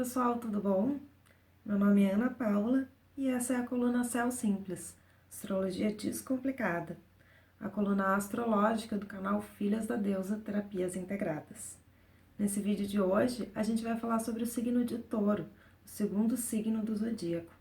pessoal, tudo bom? Meu nome é Ana Paula e essa é a coluna Céu Simples, Astrologia Descomplicada, a coluna astrológica do canal Filhas da Deusa Terapias Integradas. Nesse vídeo de hoje, a gente vai falar sobre o signo de Touro, o segundo signo do zodíaco.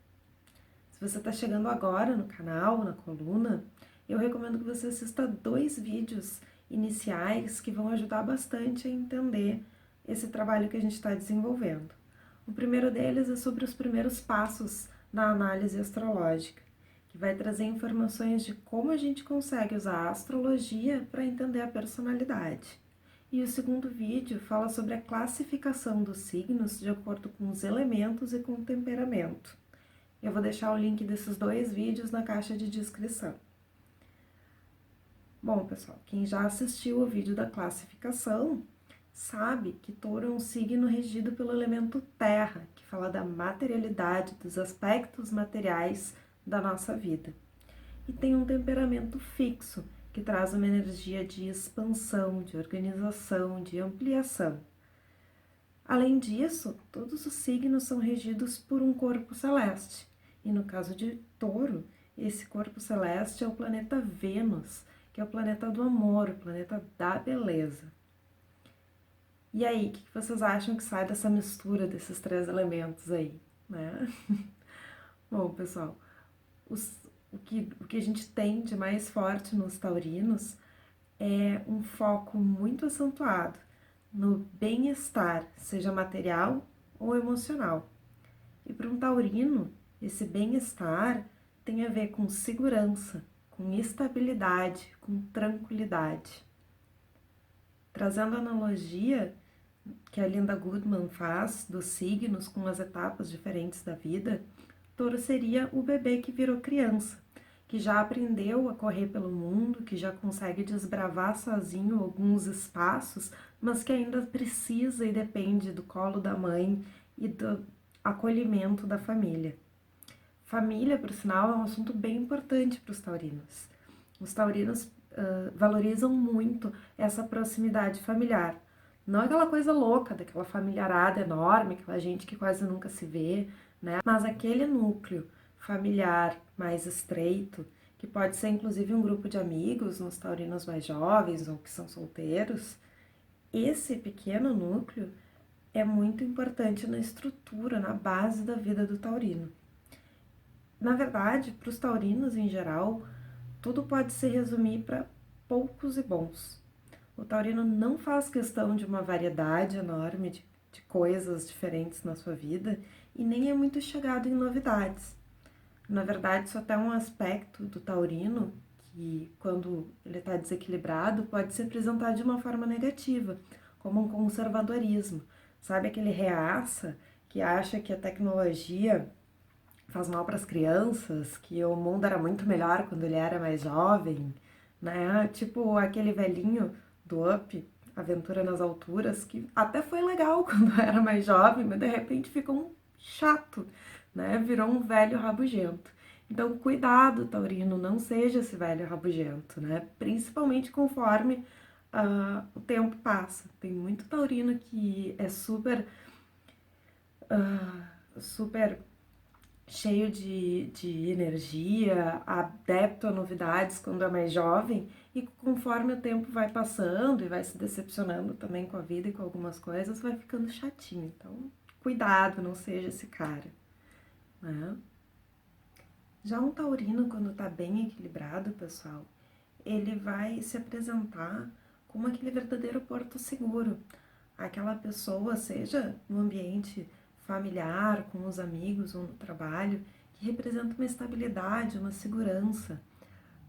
Se você está chegando agora no canal, na coluna, eu recomendo que você assista 2 vídeos iniciais que vão ajudar bastante a entender esse trabalho que a gente está desenvolvendo. O primeiro deles é sobre os primeiros passos na análise astrológica, que vai trazer informações de como a gente consegue usar a astrologia para entender a personalidade. E o segundo vídeo fala sobre a classificação dos signos de acordo com os elementos e com o temperamento. Eu vou deixar o link desses 2 vídeos na caixa de descrição. Bom, pessoal, quem já assistiu o vídeo da classificação sabe que Touro é um signo regido pelo elemento terra, que fala da materialidade, dos aspectos materiais da nossa vida. E tem um temperamento fixo, que traz uma energia de expansão, de organização, de ampliação. Além disso, todos os signos são regidos por um corpo celeste. E no caso de Touro, esse corpo celeste é o planeta Vênus, que é o planeta do amor, o planeta da beleza. E aí, o que vocês acham que sai dessa mistura desses 3 elementos aí, né? Bom, pessoal, o que a gente tem de mais forte nos taurinos é um foco muito acentuado no bem-estar, seja material ou emocional. E para um taurino, esse bem-estar tem a ver com segurança, com estabilidade, com tranquilidade. Trazendo a analogia que a Linda Goodman faz dos signos com as etapas diferentes da vida, Touro seria o bebê que virou criança, que já aprendeu a correr pelo mundo, que já consegue desbravar sozinho alguns espaços, mas que ainda precisa e depende do colo da mãe e do acolhimento da família. Família, por sinal, é um assunto bem importante para os taurinos. Os taurinos valorizam muito essa proximidade familiar. Não aquela coisa louca, daquela familiarada enorme, aquela gente que quase nunca se vê, né? Mas aquele núcleo familiar mais estreito, que pode ser inclusive um grupo de amigos nos taurinos mais jovens ou que são solteiros, esse pequeno núcleo é muito importante na estrutura, na base da vida do taurino. Na verdade, para os taurinos em geral, tudo pode se resumir para poucos e bons. O taurino não faz questão de uma variedade enorme de coisas diferentes na sua vida e nem é muito chegado em novidades. Na verdade, só tem um aspecto do taurino que, quando ele está desequilibrado, pode se apresentar de uma forma negativa, como um conservadorismo. Sabe aquele reaça que acha que a tecnologia faz mal para as crianças, que o mundo era muito melhor quando ele era mais jovem, né? Tipo aquele velhinho do Up, Aventura nas Alturas, que até foi legal quando era mais jovem, mas de repente ficou um chato, né? Virou um velho rabugento. Então, cuidado, taurino, não seja esse velho rabugento, né? Principalmente conforme o tempo passa. Tem muito taurino que é super cheio de energia, adepto a novidades quando é mais jovem, e conforme o tempo vai passando e vai se decepcionando também com a vida e com algumas coisas, vai ficando chatinho. Então, cuidado, não seja esse cara, né? Já um taurino, quando tá bem equilibrado, pessoal, ele vai se apresentar como aquele verdadeiro porto seguro. Aquela pessoa, seja no ambiente familiar, com os amigos ou no trabalho, que representa uma estabilidade, uma segurança.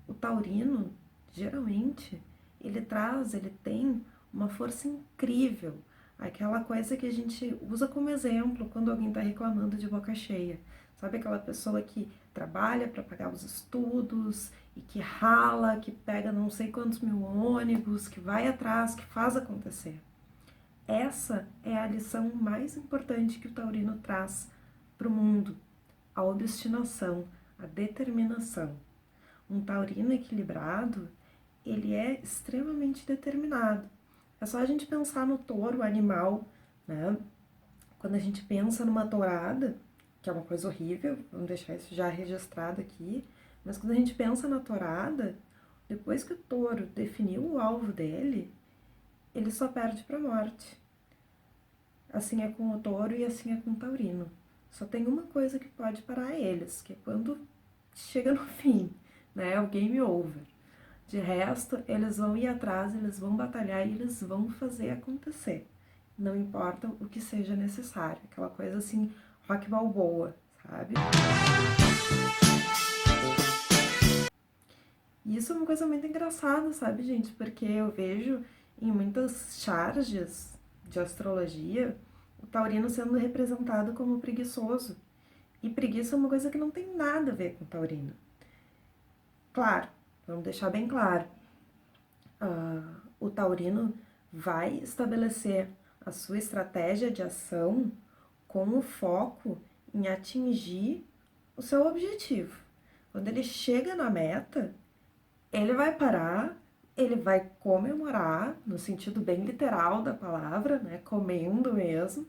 O taurino, geralmente, ele tem uma força incrível, aquela coisa que a gente usa como exemplo quando alguém está reclamando de boca cheia. Sabe aquela pessoa que trabalha para pagar os estudos e que rala, que pega não sei quantos mil ônibus, que vai atrás, que faz acontecer. Essa é a lição mais importante que o taurino traz para o mundo, a obstinação, a determinação. Um taurino equilibrado, ele é extremamente determinado. É só a gente pensar no touro, animal, né? Quando a gente pensa numa tourada, que é uma coisa horrível, vamos deixar isso já registrado aqui, mas quando a gente pensa na tourada, depois que o touro definiu o alvo dele, ele só perde para a morte. Assim é com o touro e assim é com o taurino. Só tem uma coisa que pode parar eles, que é quando chega no fim, né? O game over. De resto, eles vão ir atrás, eles vão batalhar e eles vão fazer acontecer. Não importa o que seja necessário. Aquela coisa assim, rock balboa, sabe? E isso é uma coisa muito engraçada, sabe, gente? Porque eu vejo em muitas charges de astrologia o taurino sendo representado como preguiçoso. E preguiça é uma coisa que não tem nada a ver com o taurino. Claro, vamos deixar bem claro. O taurino vai estabelecer a sua estratégia de ação com o foco em atingir o seu objetivo. Quando ele chega na meta, ele vai parar, ele vai comemorar, no sentido bem literal da palavra, né, comendo mesmo,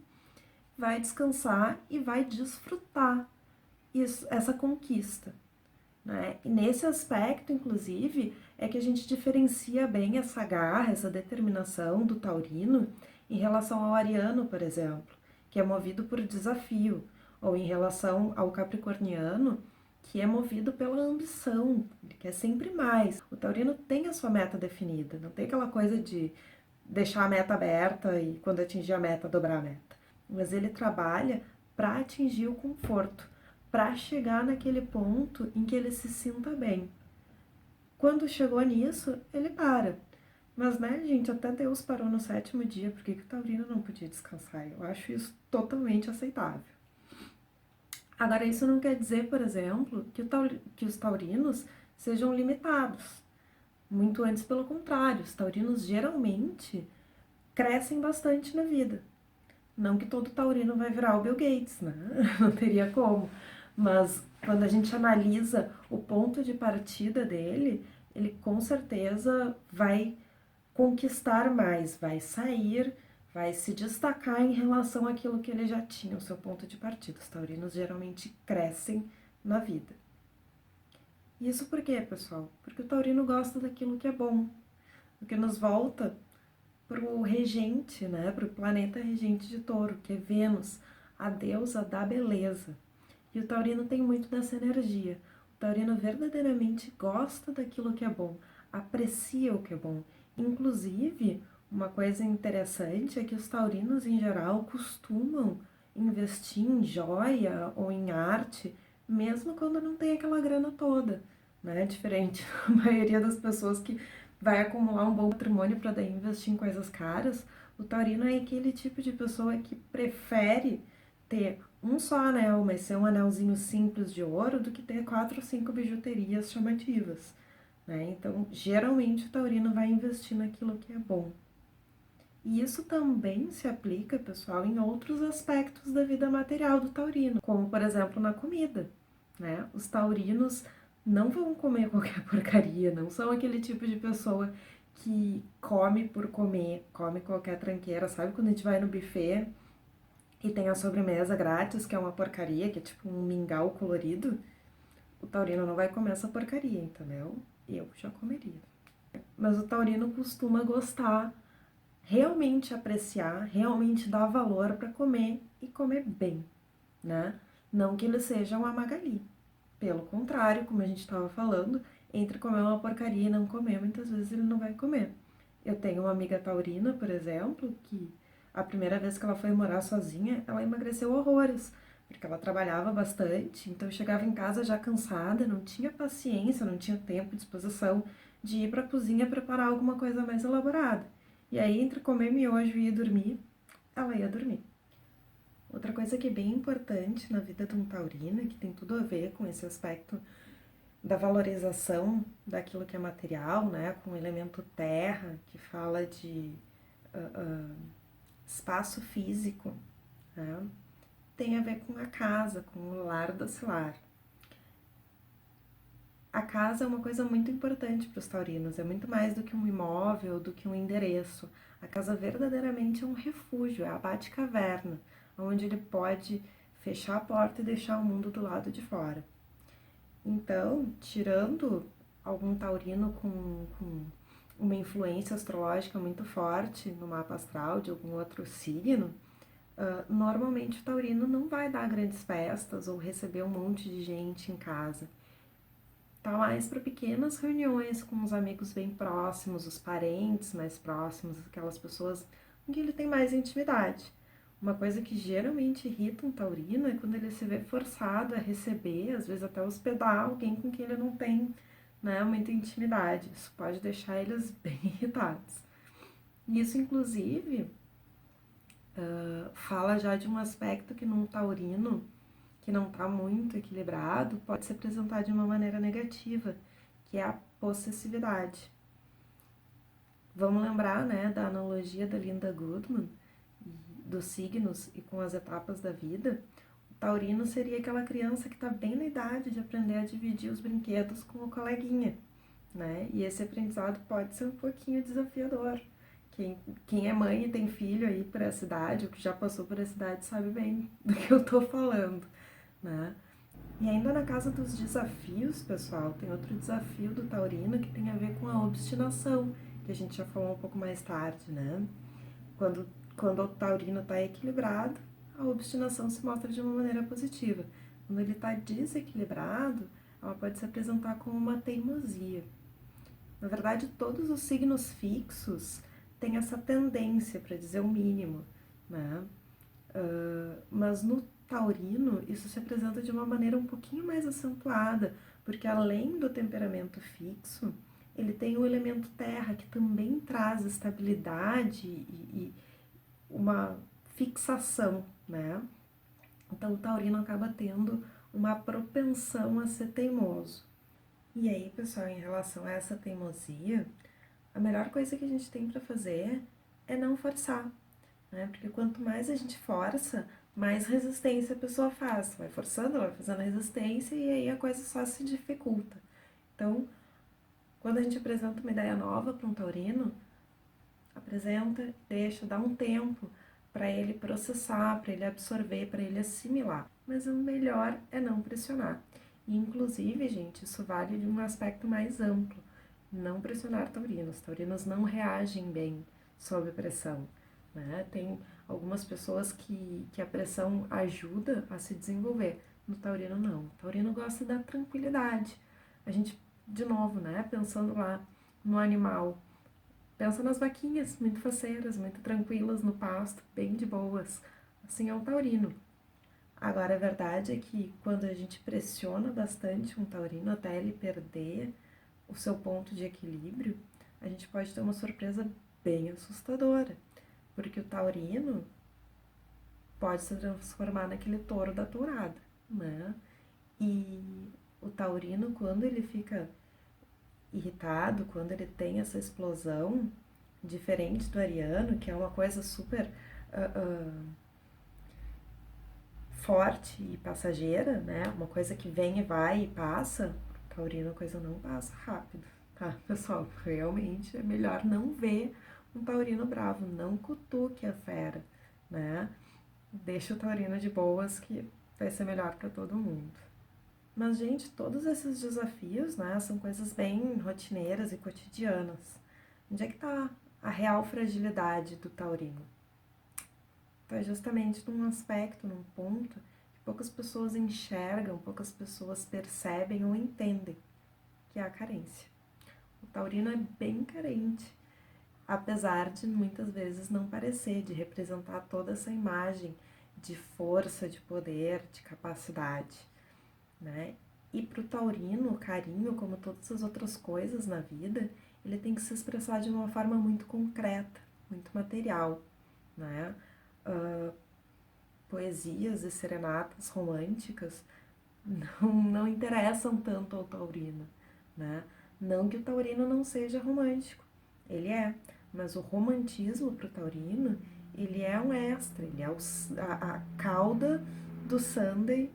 vai descansar e vai desfrutar essa conquista. Né? E nesse aspecto, inclusive, é que a gente diferencia bem essa garra, essa determinação do taurino em relação ao ariano, por exemplo, que é movido por desafio, ou em relação ao capricorniano, que é movido pela ambição, ele quer sempre mais. O taurino tem a sua meta definida, não tem aquela coisa de deixar a meta aberta e quando atingir a meta, dobrar a meta. Mas ele trabalha para atingir o conforto, para chegar naquele ponto em que ele se sinta bem. Quando chegou nisso, ele para. Mas, né, gente, até Deus parou no 7º dia, por que o taurino não podia descansar? Eu acho isso totalmente aceitável. Agora, isso não quer dizer, por exemplo, que os taurinos sejam limitados. Muito antes, pelo contrário, os taurinos geralmente crescem bastante na vida. Não que todo taurino vai virar o Bill Gates, né? Não teria como. Mas quando a gente analisa o ponto de partida dele, ele com certeza vai conquistar mais, vai sair, vai se destacar em relação àquilo que ele já tinha, o seu ponto de partida. Os taurinos geralmente crescem na vida. Isso por quê, pessoal? Porque o taurino gosta daquilo que é bom, o que nos volta para o regente, né? Para o planeta regente de Touro, que é Vênus, a deusa da beleza. E o taurino tem muito dessa energia. O taurino verdadeiramente gosta daquilo que é bom, aprecia o que é bom. Inclusive, uma coisa interessante é que os taurinos, em geral, costumam investir em joia ou em arte, mesmo quando não tem aquela grana toda, né? Diferente da maioria das pessoas que vai acumular um bom patrimônio para daí investir em coisas caras, o taurino é aquele tipo de pessoa que prefere ter um só anel, mas ser um anelzinho simples de ouro, do que ter 4 ou 5 bijuterias chamativas, né? Então, geralmente o taurino vai investir naquilo que é bom. E isso também se aplica, pessoal, em outros aspectos da vida material do taurino, como, por exemplo, na comida, né? Os taurinos não vão comer qualquer porcaria, não são aquele tipo de pessoa que come por comer, come qualquer tranqueira, sabe? Quando a gente vai no buffet e tem a sobremesa grátis, que é uma porcaria, que é tipo um mingau colorido, o taurino não vai comer essa porcaria, entendeu? Eu já comeria. Mas o taurino costuma gostar, realmente apreciar, realmente dar valor para comer e comer bem, né? Não que ele seja uma Magali. Pelo contrário, como a gente estava falando, entre comer uma porcaria e não comer, muitas vezes ele não vai comer. Eu tenho uma amiga taurina, por exemplo, que a primeira vez que ela foi morar sozinha, ela emagreceu horrores, porque ela trabalhava bastante, então chegava em casa já cansada, não tinha paciência, não tinha tempo, disposição de ir para a cozinha preparar alguma coisa mais elaborada. E aí, entre comer miojo e ir dormir, ela ia dormir. Outra coisa que é bem importante na vida de um taurino, que tem tudo a ver com esse aspecto da valorização daquilo que é material, né, com o elemento terra, que fala de espaço físico, né, tem a ver com a casa, com o lar docilar. A casa é uma coisa muito importante para os taurinos, é muito mais do que um imóvel, do que um endereço. A casa verdadeiramente é um refúgio, é a Batcaverna. onde ele pode fechar a porta e deixar o mundo do lado de fora. Então, tirando algum taurino com uma influência astrológica muito forte no mapa astral de algum outro signo, normalmente o taurino não vai dar grandes festas ou receber um monte de gente em casa. Tá mais para pequenas reuniões com os amigos bem próximos, os parentes mais próximos, aquelas pessoas com que ele tem mais intimidade. Uma coisa que geralmente irrita um taurino é quando ele se vê forçado a receber, às vezes até hospedar alguém com quem ele não tem, né, muita intimidade. Isso pode deixar eles bem irritados. Isso, inclusive, fala já de um aspecto que num taurino que não está muito equilibrado pode se apresentar de uma maneira negativa, que é a possessividade. Vamos lembrar, né, da analogia da Linda Goodman, dos signos e com as etapas da vida. O taurino seria aquela criança que está bem na idade de aprender a dividir os brinquedos com o coleguinha, né? E esse aprendizado pode ser um pouquinho desafiador. Quem é mãe e tem filho aí por essa idade, ou que já passou por essa idade, sabe bem do que eu tô falando, né? E ainda na casa dos desafios, pessoal, tem outro desafio do taurino que tem a ver com a obstinação, que a gente já falou um pouco mais tarde, né? Quando o taurino está equilibrado, a obstinação se mostra de uma maneira positiva. Quando ele está desequilibrado, ela pode se apresentar como uma teimosia. Na verdade, todos os signos fixos têm essa tendência, para dizer o mínimo, né? Mas no taurino, isso se apresenta de uma maneira um pouquinho mais acentuada, porque além do temperamento fixo, ele tem o elemento terra, que também traz estabilidade e uma fixação, né? Então o taurino acaba tendo uma propensão a ser teimoso. E aí, pessoal, em relação a essa teimosia, a melhor coisa que a gente tem para fazer é não forçar, né? Porque quanto mais a gente força, mais resistência a pessoa faz. Vai forçando, ela vai fazendo resistência e aí a coisa só se dificulta. Então, quando a gente apresenta uma ideia nova para um taurino, apresenta, deixa, dá um tempo para ele processar, para ele absorver, para ele assimilar. Mas o melhor é não pressionar. E, inclusive, gente, isso vale de um aspecto mais amplo. Não pressionar taurinos. Taurinos não reagem bem sob pressão, né? Tem algumas pessoas que a pressão ajuda a se desenvolver. No taurino, não. O taurino gosta da tranquilidade. A gente, de novo, né, pensando lá no animal, pensa nas vaquinhas, muito faceiras, muito tranquilas no pasto, bem de boas. Assim é um taurino. Agora, a verdade é que quando a gente pressiona bastante um taurino até ele perder o seu ponto de equilíbrio, a gente pode ter uma surpresa bem assustadora, porque o taurino pode se transformar naquele touro da tourada, né? E o taurino, quando ele fica irritado, quando ele tem essa explosão, diferente do ariano, que é uma coisa super forte e passageira, né? Uma coisa que vem e vai e passa. Taurino, a coisa não passa rápido, tá, pessoal? Realmente é melhor não ver um taurino bravo, não cutuque a fera, né? Deixa o taurino de boas que vai ser melhor para todo mundo. Mas, gente, todos esses desafios, né, são coisas bem rotineiras e cotidianas. Onde é que tá a real fragilidade do taurino? Tá justamente num aspecto, num ponto que poucas pessoas enxergam, poucas pessoas percebem ou entendem, que é a carência. O taurino é bem carente, apesar de muitas vezes não parecer, de representar toda essa imagem de força, de poder, de capacidade, né? E para o taurino, o carinho, como todas as outras coisas na vida, ele tem que se expressar de uma forma muito concreta, muito material, né? Poesias e serenatas românticas não interessam tanto ao taurino, né? Não que o taurino não seja romântico, ele é, mas o romantismo para o taurino, ele é um extra, ele é a cauda do sundae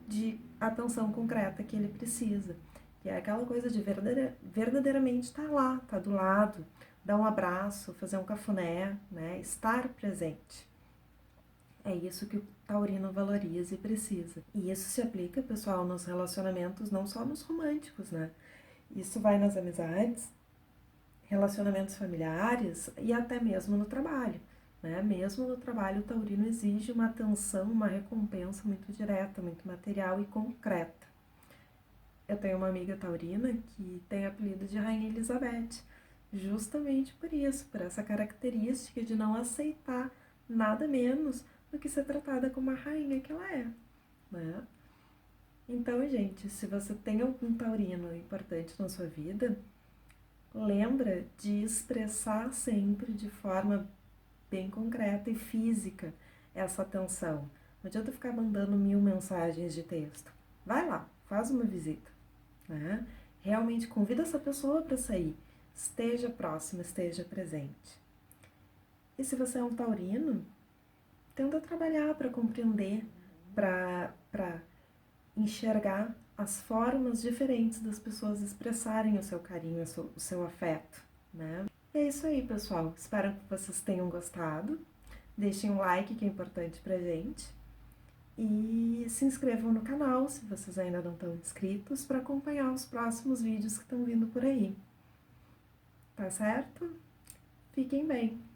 de atenção concreta que ele precisa. Que é aquela coisa de verdadeiramente estar lá, estar do lado, dar um abraço, fazer um cafuné, né? Estar presente. É isso que o taurino valoriza e precisa. E isso se aplica, pessoal, nos relacionamentos, não só nos românticos, né? Isso vai nas amizades, relacionamentos familiares e até mesmo no trabalho, né? Mesmo no trabalho, o taurino exige uma atenção, uma recompensa muito direta, muito material e concreta. Eu tenho uma amiga taurina que tem apelido de Rainha Elizabeth, justamente por isso, por essa característica de não aceitar nada menos do que ser tratada como a rainha que ela é, né? Então, gente, se você tem algum taurino importante na sua vida, lembra de expressar sempre de forma bem concreta e física essa atenção. Não adianta ficar mandando 1000 mensagens de texto. Vai lá, faz uma visita, né? Realmente convida essa pessoa para sair. Esteja próximo, esteja presente. E se você é um taurino, tenta trabalhar para compreender, para enxergar as formas diferentes das pessoas expressarem o seu carinho, o seu afeto, né? E é isso aí, pessoal. Espero que vocês tenham gostado. Deixem um like, que é importante pra gente. E se inscrevam no canal, se vocês ainda não estão inscritos, para acompanhar os próximos vídeos que estão vindo por aí. Tá certo? Fiquem bem!